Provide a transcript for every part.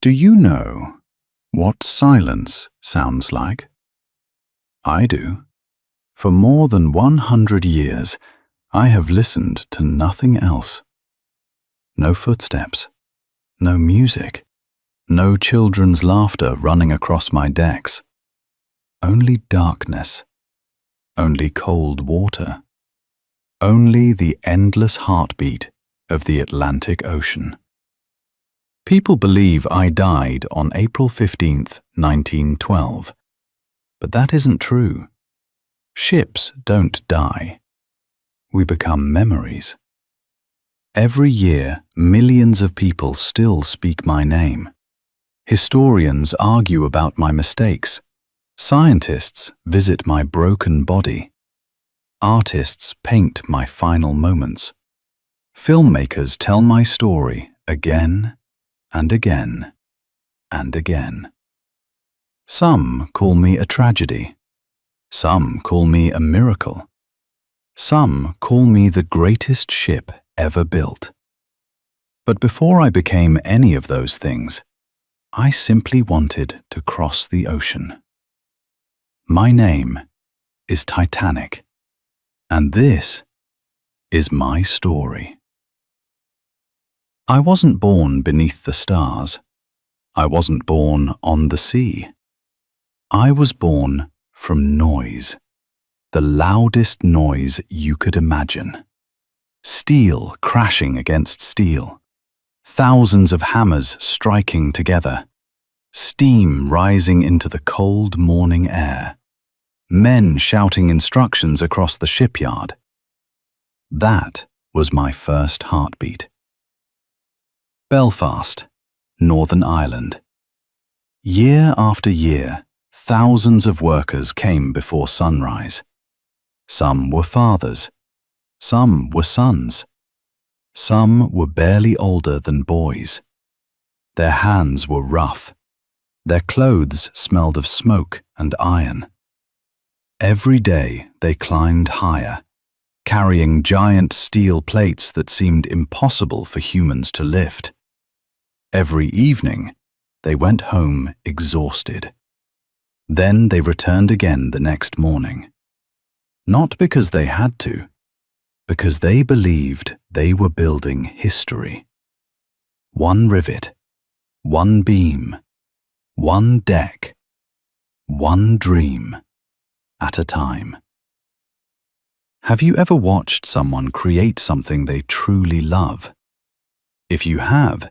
Do you know what silence sounds like? I do. For more than 100 years, I have listened to nothing else. No footsteps, no music, no children's laughter running across my decks. Only darkness, only cold water, only the endless heartbeat of the Atlantic Ocean. People believe I died on April 15th, 1912. But that isn't true. Ships don't die. We become memories. Every year, millions of people still speak my name. Historians argue about my mistakes. Scientists visit my broken body. Artists paint my final moments. Filmmakers tell my story again and again and again. Some call me a tragedy. Some call me a miracle. Some call me the greatest ship ever built. But before I became any of those things, I simply wanted to cross the ocean. My name is Titanic, and this is my story. I wasn't born beneath the stars. I wasn't born on the sea. I was born from noise, the loudest noise you could imagine. Steel crashing against steel, thousands of hammers striking together, steam rising into the cold morning air, men shouting instructions across the shipyard. That was my first heartbeat. Belfast, Northern Ireland. Year after year, thousands of workers came before sunrise. Some were fathers, some were sons, some were barely older than boys. Their hands were rough, their clothes smelled of smoke and iron. Every day they climbed higher, carrying giant steel plates that seemed impossible for humans to lift. Every evening, they went home exhausted. Then they returned again the next morning. Not because they had to, because they believed they were building history. One rivet, one beam, one deck, one dream at a time. Have you ever watched someone create something they truly love? If you have,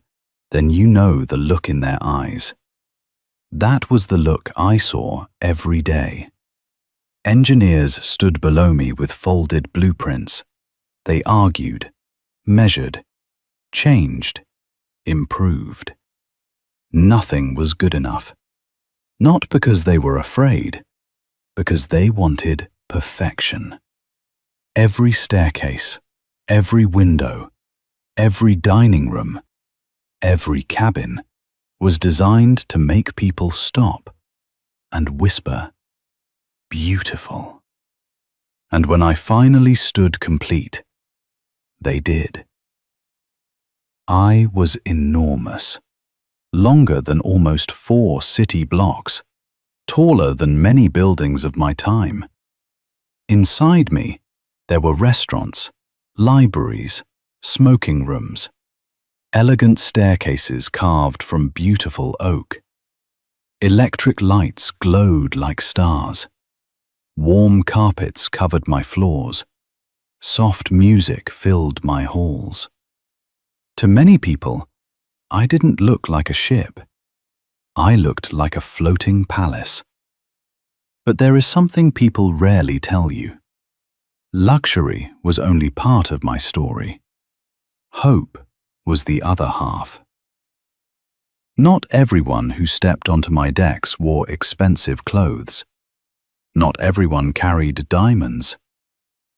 then you know the look in their eyes. That was the look I saw every day. Engineers stood below me with folded blueprints. They argued, measured, changed, improved. Nothing was good enough. Not because they were afraid, because they wanted perfection. Every staircase, every window, every dining room, every cabin was designed to make people stop and whisper, "Beautiful." And when I finally stood complete, they did. I was enormous, longer than almost 4 city blocks, taller than many buildings of my time. Inside me, there were restaurants, libraries, smoking rooms, elegant staircases carved from beautiful oak. Electric lights glowed like stars. Warm carpets covered my floors. Soft music filled my halls. To many people, I didn't look like a ship. I looked like a floating palace. But there is something people rarely tell you. Luxury was only part of my story. Hope was the other half. Not everyone who stepped onto my decks wore expensive clothes. Not everyone carried diamonds.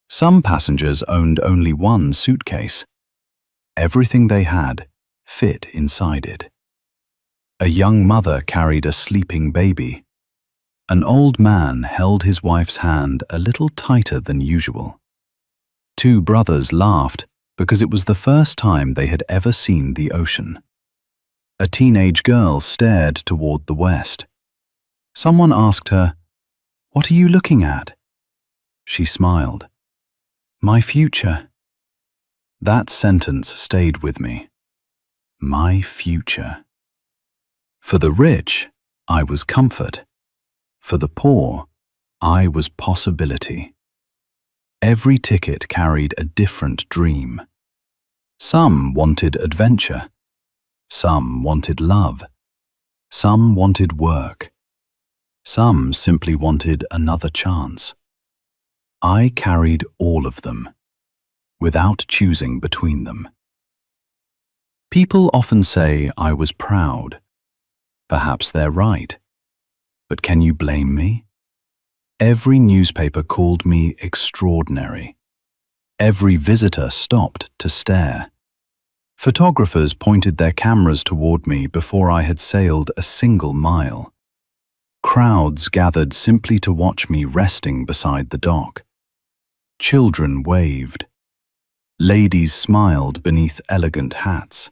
Some passengers owned only one suitcase. Everything they had fit inside it. A young mother carried a sleeping baby. An old man held his wife's hand a little tighter than usual. 2 brothers laughed because it was the first time they had ever seen the ocean. A teenage girl stared toward the west. Someone asked her, "What are you looking at?" She smiled. "My future." That sentence stayed with me. My future. For the rich, I was comfort. For the poor, I was possibility. Every ticket carried a different dream. Some wanted adventure. Some wanted love. Some wanted work. Some simply wanted another chance. I carried all of them, without choosing between them. People often say I was proud. Perhaps they're right. But can you blame me? Every newspaper called me extraordinary. Every visitor stopped to stare. Photographers pointed their cameras toward me before I had sailed a single mile. Crowds gathered simply to watch me resting beside the dock. Children waved. Ladies smiled beneath elegant hats.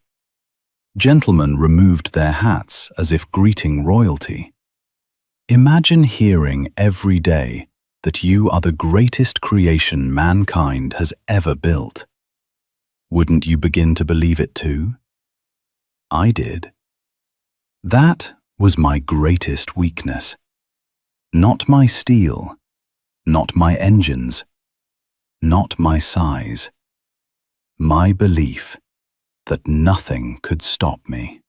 Gentlemen removed their hats as if greeting royalty. Imagine hearing every day that you are the greatest creation mankind has ever built. Wouldn't you begin to believe it too? I did. That was my greatest weakness. Not my steel, not my engines, not my size. My belief that nothing could stop me.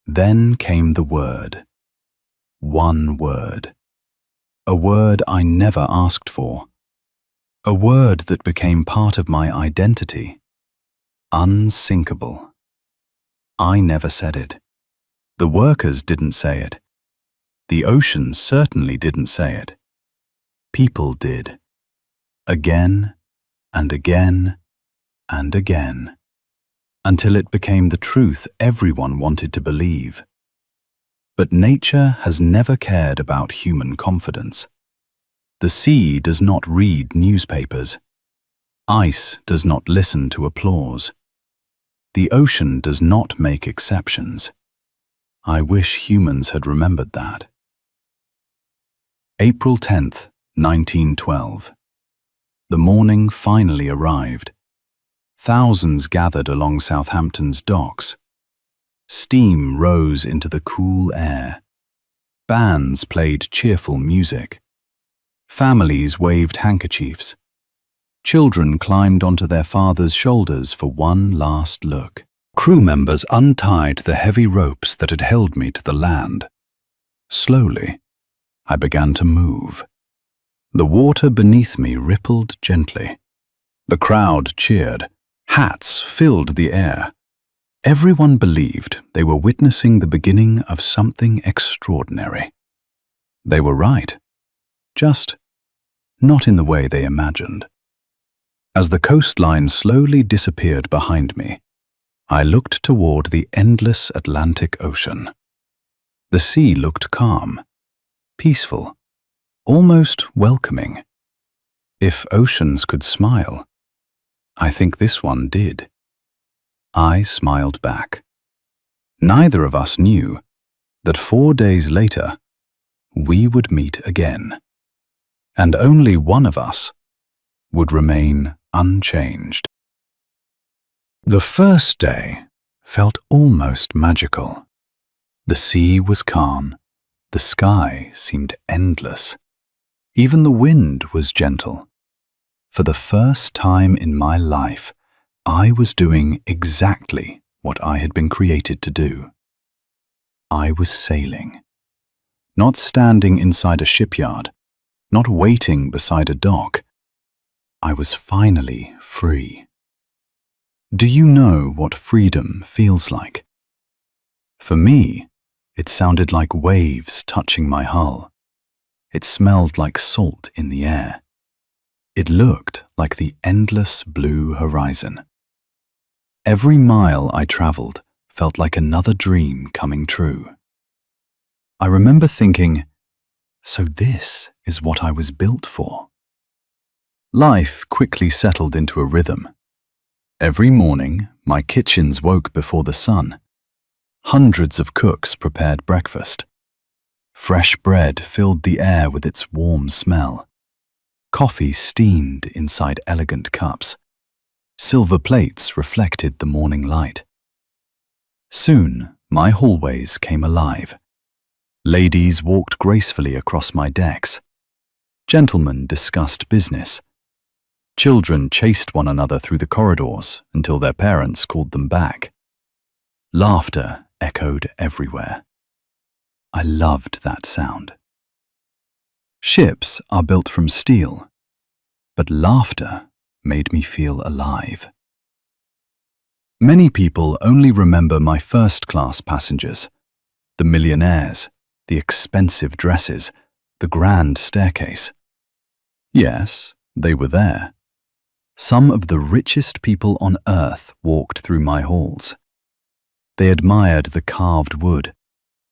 Then came the word. One word. A word I never asked for. A word that became part of my identity. Unsinkable. I never said it. The workers didn't say it. The ocean certainly didn't say it. People did. Again and again and again. Until it became the truth everyone wanted to believe. But nature has never cared about human confidence. The sea does not read newspapers. Ice does not listen to applause. The ocean does not make exceptions. I wish humans had remembered that. April 10th, 1912. The morning finally arrived. Thousands gathered along Southampton's docks. Steam rose into the cool air. Bands played cheerful music. Families waved handkerchiefs. Children climbed onto their fathers' shoulders for one last look. Crew members untied the heavy ropes that had held me to the land. Slowly, I began to move. The water beneath me rippled gently. The crowd cheered. Hats filled the air. Everyone believed they were witnessing the beginning of something extraordinary. They were right, just not in the way they imagined. As the coastline slowly disappeared behind me, I looked toward the endless Atlantic Ocean. The sea looked calm, peaceful, almost welcoming. If oceans could smile, I think this one did. I smiled back. Neither of us knew that 4 days later, we would meet again, and only one of us would remain unchanged. The first day felt almost magical. The sea was calm, the sky seemed endless. Even the wind was gentle. For the first time in my life, I was doing exactly what I had been created to do. I was sailing. Not standing inside a shipyard, not waiting beside a dock. I was finally free. Do you know what freedom feels like? For me, it sounded like waves touching my hull. It smelled like salt in the air. It looked like the endless blue horizon. Every mile I traveled felt like another dream coming true. I remember thinking, so this is what I was built for. Life quickly settled into a rhythm. Every morning, my kitchens woke before the sun. Hundreds of cooks prepared breakfast. Fresh bread filled the air with its warm smell. Coffee steamed inside elegant cups. Silver plates reflected the morning light. Soon, my hallways came alive. Ladies walked gracefully across my decks. Gentlemen discussed business. Children chased one another through the corridors until their parents called them back. Laughter echoed everywhere. I loved that sound. Ships are built from steel, but laughter made me feel alive. Many people only remember my first-class passengers, the millionaires, the expensive dresses, the grand staircase. Yes, they were there. Some of the richest people on earth walked through my halls. They admired the carved wood,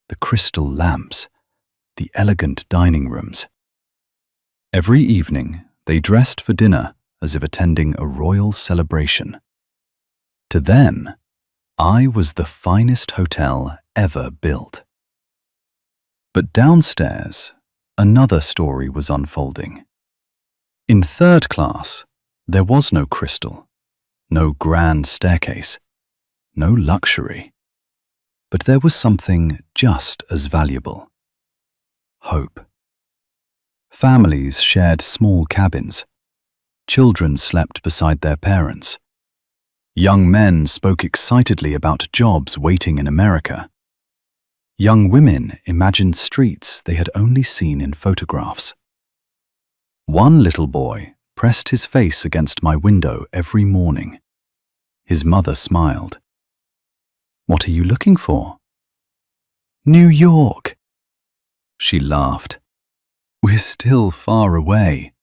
the crystal lamps, the elegant dining rooms. Every evening, they dressed for dinner as if attending a royal celebration. To them, I was the finest hotel ever built. But downstairs, another story was unfolding. In third class, there was no crystal, no grand staircase, no luxury. But there was something just as valuable: hope. Families shared small cabins. Children slept beside their parents. Young men spoke excitedly about jobs waiting in America. Young women imagined streets they had only seen in photographs. One little boy pressed his face against my window every morning. His mother smiled. "What are you looking for?" "New York." She laughed. "We're still far away."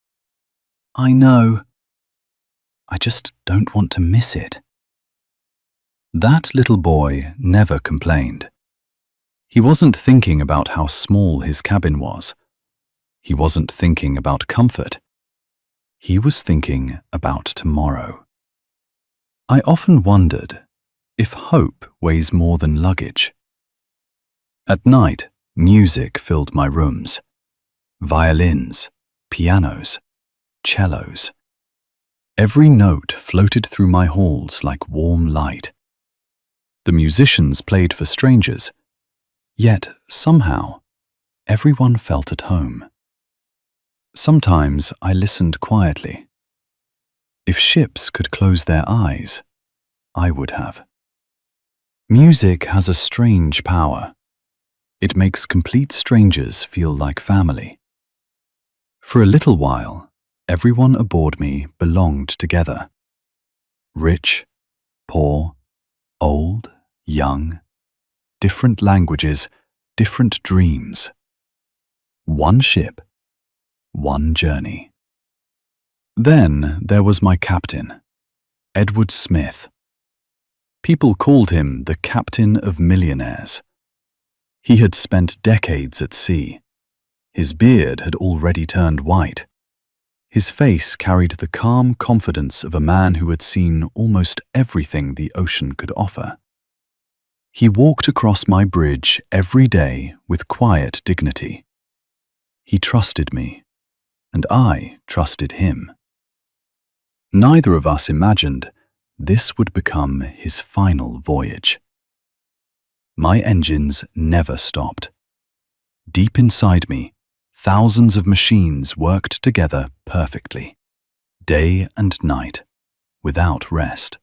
"I know. I just don't want to miss it." That little boy never complained. He wasn't thinking about how small his cabin was. He wasn't thinking about comfort. He was thinking about tomorrow. I often wondered if hope weighs more than luggage. At night, music filled my rooms. Violins, pianos, cellos. Every note floated through my halls like warm light. The musicians played for strangers, yet somehow everyone felt at home. Sometimes I listened quietly. If ships could close their eyes, I would have. Music has a strange power. It makes complete strangers feel like family. For a little while, everyone aboard me belonged together. Rich, poor, old, young, different languages, different dreams. One ship, one journey. Then there was my captain, Edward Smith. People called him the Captain of Millionaires. He had spent decades at sea. His beard had already turned white. His face carried the calm confidence of a man who had seen almost everything the ocean could offer. He walked across my bridge every day with quiet dignity. He trusted me, and I trusted him. Neither of us imagined this would become his final voyage. My engines never stopped. Deep inside me, thousands of machines worked together perfectly, day and night, without rest.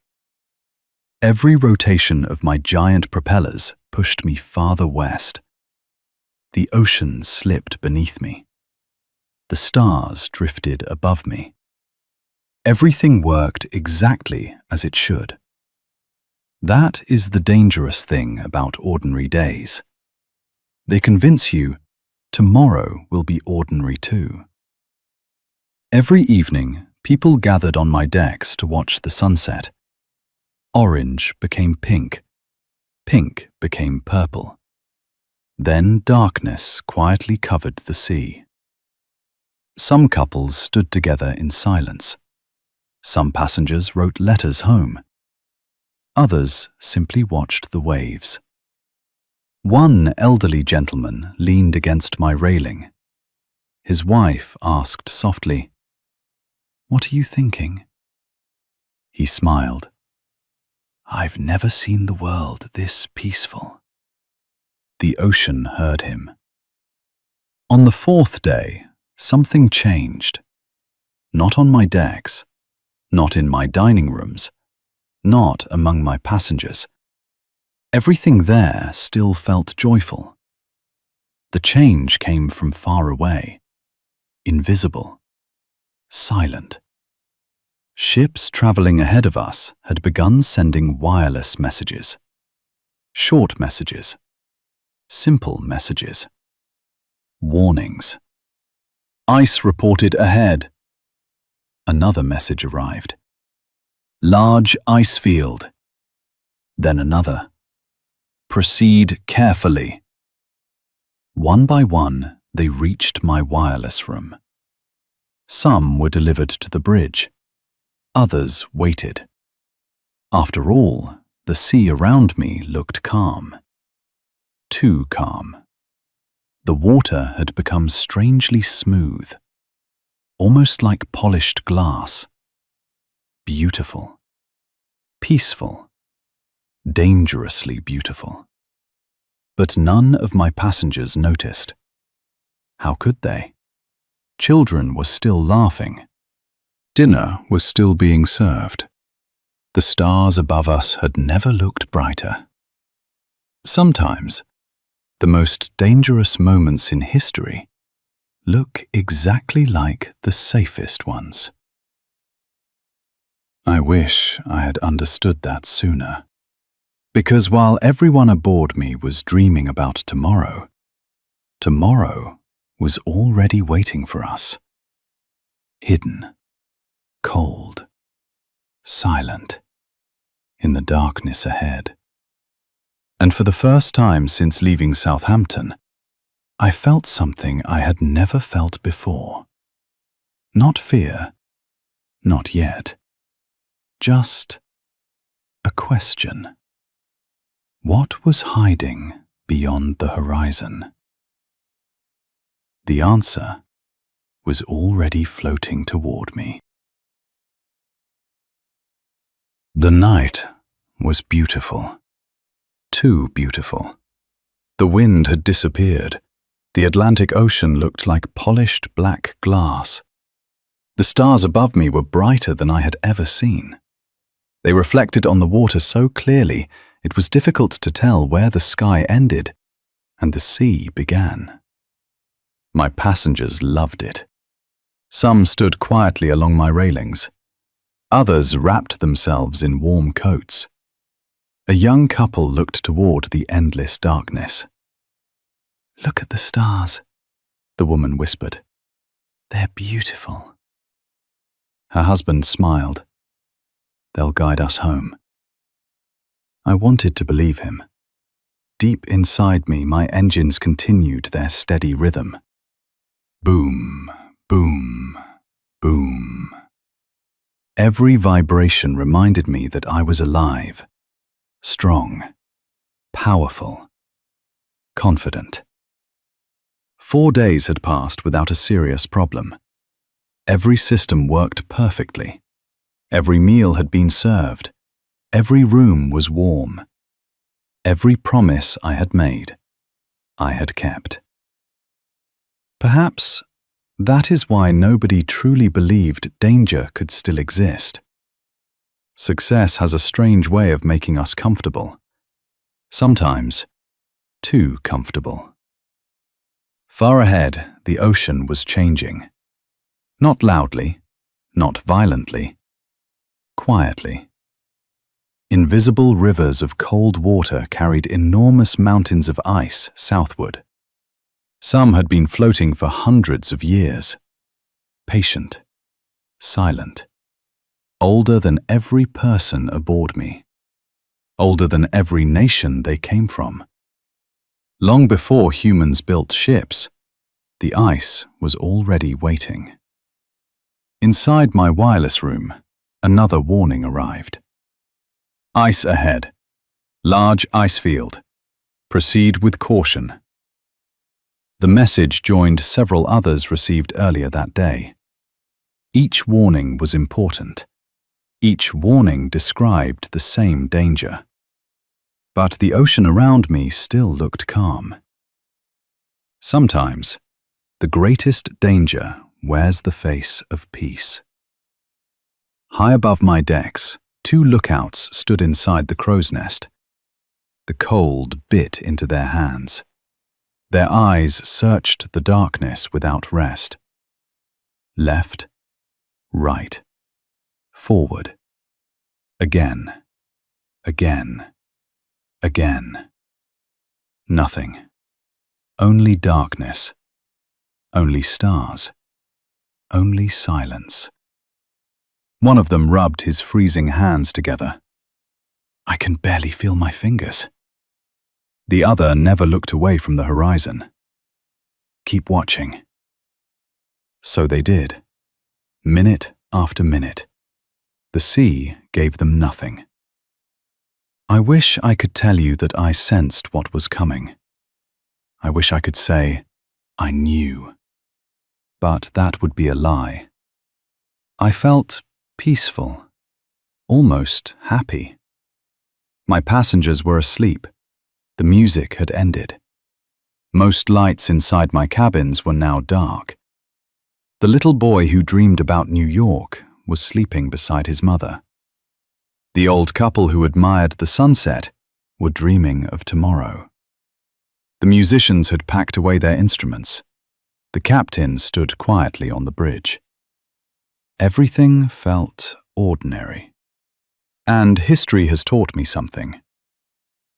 Every rotation of my giant propellers pushed me farther west. The ocean slipped beneath me. The stars drifted above me. Everything worked exactly as it should. That is the dangerous thing about ordinary days. They convince you tomorrow will be ordinary too. Every evening, people gathered on my decks to watch the sunset. Orange became pink. Pink became purple. Then darkness quietly covered the sea. Some couples stood together in silence. Some passengers wrote letters home. Others simply watched the waves. One elderly gentleman leaned against my railing. His wife asked softly, "What are you thinking?" He smiled. "I've never seen the world this peaceful." The ocean heard him. On the fourth day, something changed. Not on my decks, not in my dining rooms, not among my passengers. Everything there still felt joyful. The change came from far away, invisible, silent. Ships traveling ahead of us had begun sending wireless messages. Short messages. Simple messages. Warnings. Ice reported ahead. Another message arrived. Large ice field. Then another. Proceed carefully. One by one, they reached my wireless room. Some were delivered to the bridge. Others waited. After all, the sea around me looked calm. Too calm. The water had become strangely smooth, almost like polished glass. Beautiful. Peaceful. Dangerously beautiful. But none of my passengers noticed. How could they? Children were still laughing. Dinner was still being served. The stars above us had never looked brighter. Sometimes, the most dangerous moments in history look exactly like the safest ones. I wish I had understood that sooner. Because while everyone aboard me was dreaming about tomorrow, tomorrow was already waiting for us. Hidden, cold, silent, in the darkness ahead. And for the first time since leaving Southampton, I felt something I had never felt before. Not fear, not yet. Just a question. What was hiding beyond the horizon? The answer was already floating toward me. The night was beautiful. Too beautiful. The wind had disappeared. The Atlantic Ocean looked like polished black glass. The stars above me were brighter than I had ever seen. They reflected on the water so clearly it was difficult to tell where the sky ended and the sea began. My passengers loved it. Some stood quietly along my railings. Others wrapped themselves in warm coats. A young couple looked toward the endless darkness. "Look at the stars," the woman whispered. "They're beautiful." Her husband smiled. "They'll guide us home." I wanted to believe him. Deep inside me, my engines continued their steady rhythm. Boom, boom, boom. Every vibration reminded me that I was alive, strong, powerful, confident. 4 days had passed without a serious problem. Every system worked perfectly. Every meal had been served. Every room was warm. Every promise I had made, I had kept. Perhaps that is why nobody truly believed danger could still exist. Success has a strange way of making us comfortable. Sometimes, too comfortable. Far ahead, the ocean was changing. Not loudly, not violently, quietly. Invisible rivers of cold water carried enormous mountains of ice southward. Some had been floating for hundreds of years. Patient, silent, older than every person aboard me, older than every nation they came from. Long before humans built ships, the ice was already waiting. Inside my wireless room, another warning arrived. Ice ahead. Large ice field. Proceed with caution. The message joined several others received earlier that day. Each warning was important. Each warning described the same danger. But the ocean around me still looked calm. Sometimes, the greatest danger wears the face of peace. High above my decks, 2 lookouts stood inside the crow's nest. The cold bit into their hands. Their eyes searched the darkness without rest. Left, right, forward. Again, again, again. Nothing. Only darkness. Only stars. Only silence. One of them rubbed his freezing hands together. I can barely feel my fingers. The other never looked away from the horizon. Keep watching. So they did. Minute after minute. The sea gave them nothing. I wish I could tell you that I sensed what was coming. I wish I could say, I knew. But that would be a lie. I felt peaceful, almost happy. My passengers were asleep. The music had ended. Most lights inside my cabins were now dark. The little boy who dreamed about New York was sleeping beside his mother. The old couple who admired the sunset were dreaming of tomorrow. The musicians had packed away their instruments. The captain stood quietly on the bridge. Everything felt ordinary. And history has taught me something.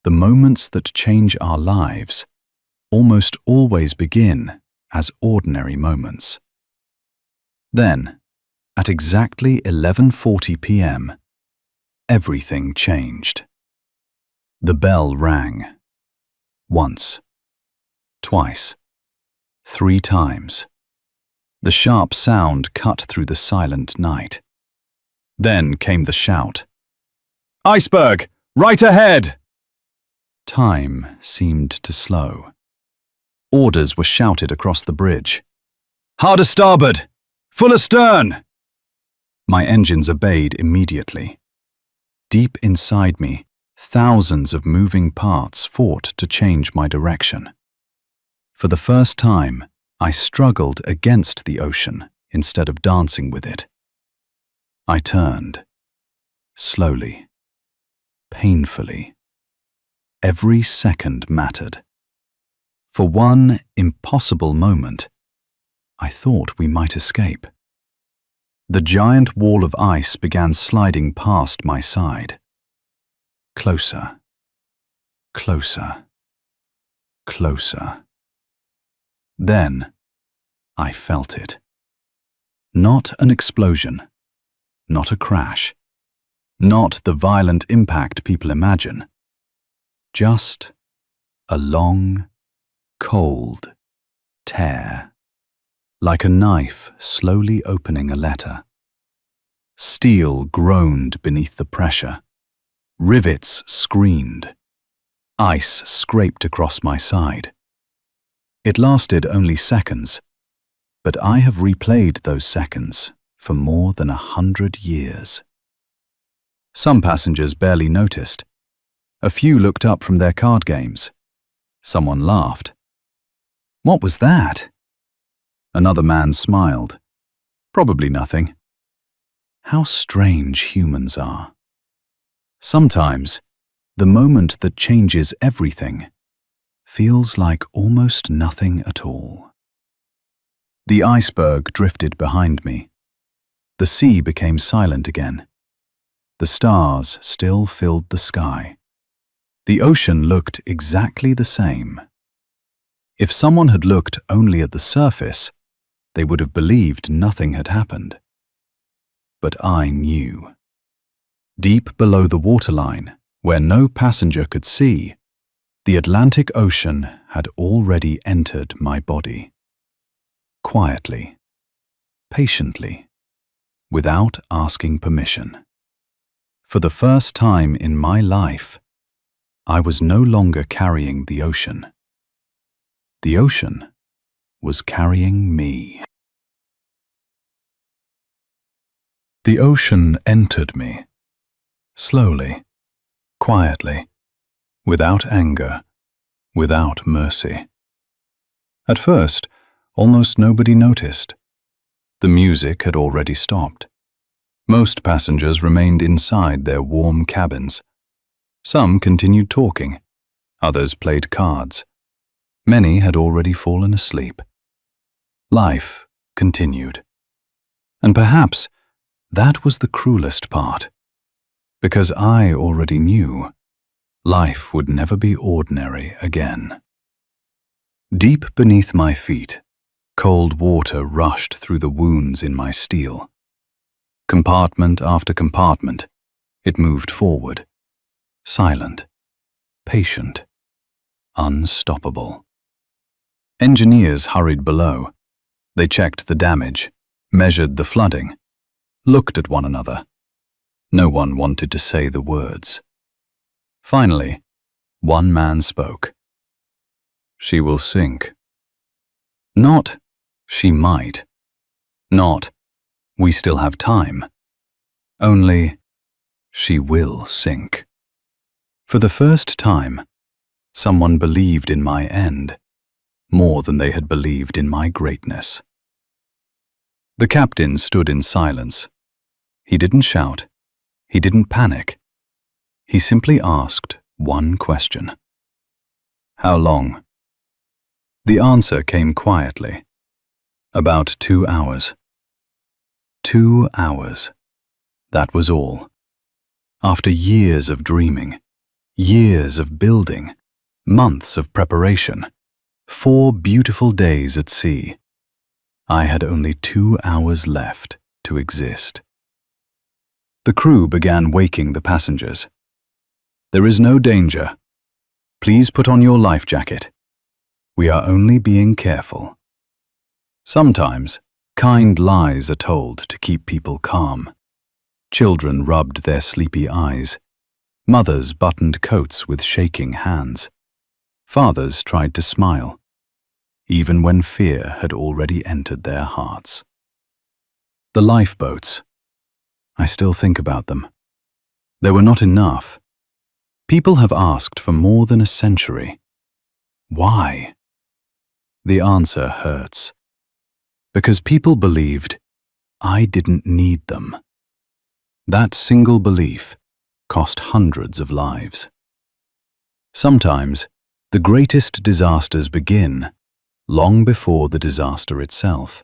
The moments that change our lives almost always begin as ordinary moments. Then, at exactly 11:40 p.m., everything changed. The bell rang. Once. Twice. 3 times. The sharp sound cut through the silent night. Then came the shout. "Iceberg! Right ahead!" Time seemed to slow. Orders were shouted across the bridge. "Hard a starboard! Full astern!" My engines obeyed immediately. Deep inside me, thousands of moving parts fought to change my direction. For the first time, I struggled against the ocean instead of dancing with it. I turned. Slowly. Painfully. Every second mattered. For one impossible moment, I thought we might escape. The giant wall of ice began sliding past my side. Closer. Closer. Closer. Then, I felt it. Not an explosion. Not a crash. Not the violent impact people imagine. Just a long, cold tear. Like a knife slowly opening a letter. Steel groaned beneath the pressure. Rivets screamed. Ice scraped across my side. It lasted only seconds, but I have replayed those seconds for more than 100 years. Some passengers barely noticed. A few looked up from their card games. Someone laughed. What was that? Another man smiled. Probably nothing. How strange humans are. Sometimes, the moment that changes everything feels like almost nothing at all. The iceberg drifted behind me. The sea became silent again. The stars still filled the sky. The ocean looked exactly the same. If someone had looked only at the surface, they would have believed nothing had happened. But I knew. Deep below the waterline, where no passenger could see, the Atlantic Ocean had already entered my body. Quietly, patiently, without asking permission. For the first time in my life, I was no longer carrying the ocean. The ocean was carrying me. The ocean entered me, slowly, quietly, without anger, without mercy. At first, almost nobody noticed. The music had already stopped. Most passengers remained inside their warm cabins. Some continued talking, others played cards. Many had already fallen asleep. Life continued. And perhaps that was the cruelest part, because I already knew life would never be ordinary again. Deep beneath my feet, cold water rushed through the wounds in my steel. Compartment after compartment, it moved forward, silent, patient, unstoppable. Engineers hurried below. They checked the damage, measured the flooding, looked at one another. No one wanted to say the words. Finally, one man spoke. "She will sink." Not, "she might." Not, "we still have time." Only, "she will sink." For the first time, someone believed in my end more than they had believed in my greatness. The captain stood in silence. He didn't shout. He didn't panic. He simply asked one question. "How long?" The answer came quietly. "About 2 hours." 2 hours. That was all. After years of dreaming, years of building, months of preparation, 4 beautiful days at sea, I had only 2 hours left to exist. The crew began waking the passengers. "There is no danger. Please put on your life jacket. We are only being careful." Sometimes, kind lies are told to keep people calm. Children rubbed their sleepy eyes. Mothers buttoned coats with shaking hands. Fathers tried to smile, even when fear had already entered their hearts. The lifeboats. I still think about them. They were not enough. People have asked for more than a century. Why? The answer hurts. Because people believed I didn't need them. That single belief cost hundreds of lives. Sometimes, the greatest disasters begin long before the disaster itself.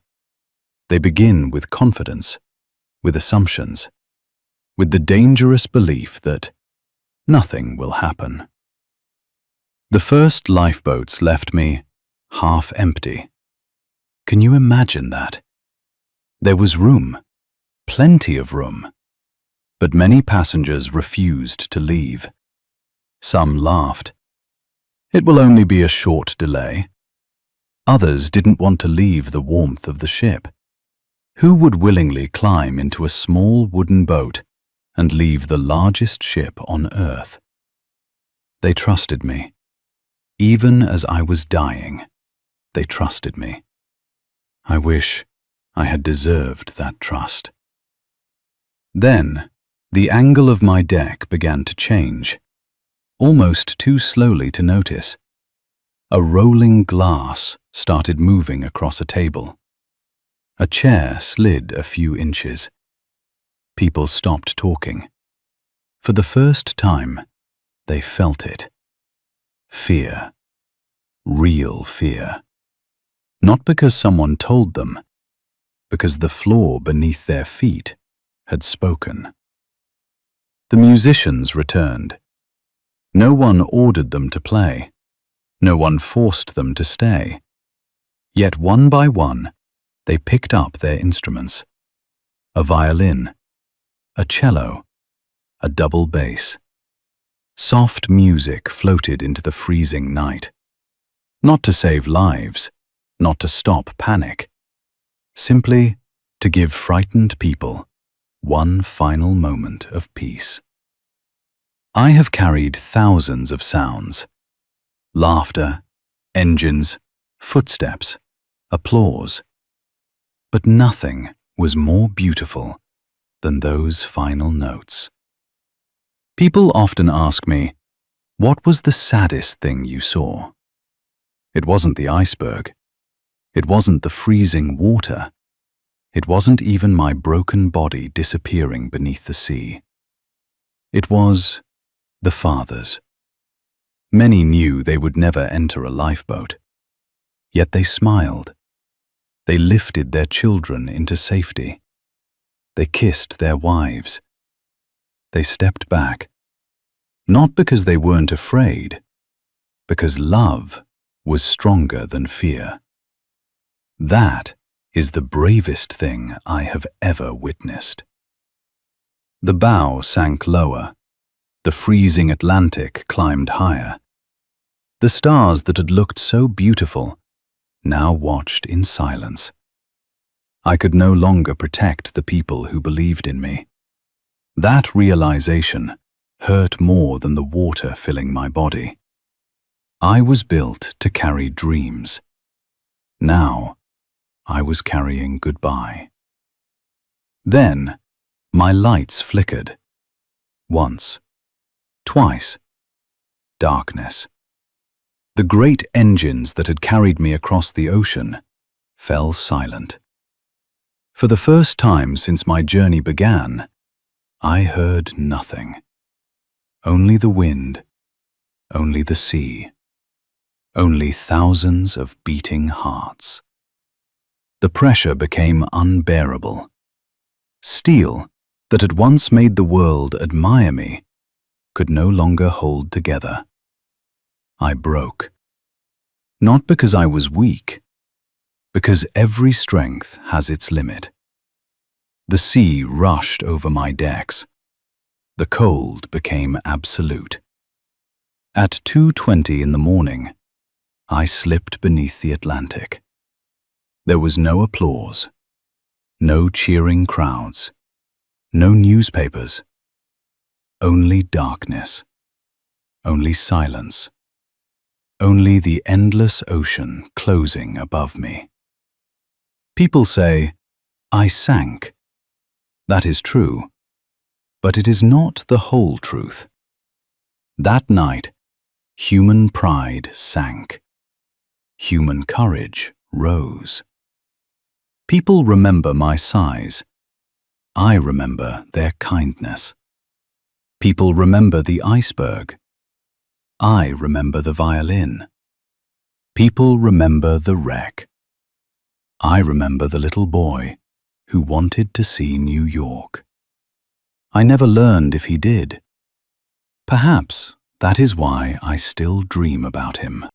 They begin with confidence, with assumptions, with the dangerous belief that nothing will happen. The first lifeboats left me half empty. Can you imagine that? There was room, plenty of room, but many passengers refused to leave. Some laughed. "It will only be a short delay." Others didn't want to leave the warmth of the ship. Who would willingly climb into a small wooden boat and leave the largest ship on Earth? They trusted me. Even as I was dying, they trusted me. I wish I had deserved that trust. Then, the angle of my deck began to change, almost too slowly to notice. A rolling glass started moving across a table. A chair slid a few inches. People stopped talking. For the first time, they felt it. Fear. Real fear. Not because someone told them, because the floor beneath their feet had spoken. The musicians returned. No one ordered them to play. No one forced them to stay. Yet one by one, they picked up their instruments. A violin, a cello, a double bass. Soft music floated into the freezing night. Not to save lives, not to stop panic. Simply to give frightened people one final moment of peace. I have carried thousands of sounds: laughter, engines, footsteps, applause. But nothing was more beautiful than those final notes. People often ask me, what was the saddest thing you saw? It wasn't the iceberg. It wasn't the freezing water. It wasn't even my broken body disappearing beneath the sea. It was the fathers. Many knew they would never enter a lifeboat. Yet they smiled. They lifted their children into safety. They kissed their wives. They stepped back, not because they weren't afraid, because love was stronger than fear. That is the bravest thing I have ever witnessed. The bow sank lower. The freezing Atlantic climbed higher. The stars that had looked so beautiful now watched in silence. I could no longer protect the people who believed in me. That realization hurt more than the water filling my body. I was built to carry dreams. Now, I was carrying goodbye. Then, my lights flickered. Once, twice. Darkness. The great engines that had carried me across the ocean fell silent. For the first time since my journey began, I heard nothing. Only the wind, only the sea, only thousands of beating hearts. The pressure became unbearable. Steel, that had once made the world admire me, could no longer hold together. I broke. Not because I was weak, because every strength has its limit. The sea rushed over my decks. The cold became absolute. At 2:20 in the morning, I slipped beneath the Atlantic. There was no applause, no cheering crowds, no newspapers, only darkness, only silence, only the endless ocean closing above me. People say, I sank. That is true, but it is not the whole truth. That night, human pride sank. Human courage rose. People remember my size. I remember their kindness. People remember the iceberg. I remember the violin. People remember the wreck. I remember the little boy who wanted to see New York. I never learned if he did. Perhaps that is why I still dream about him.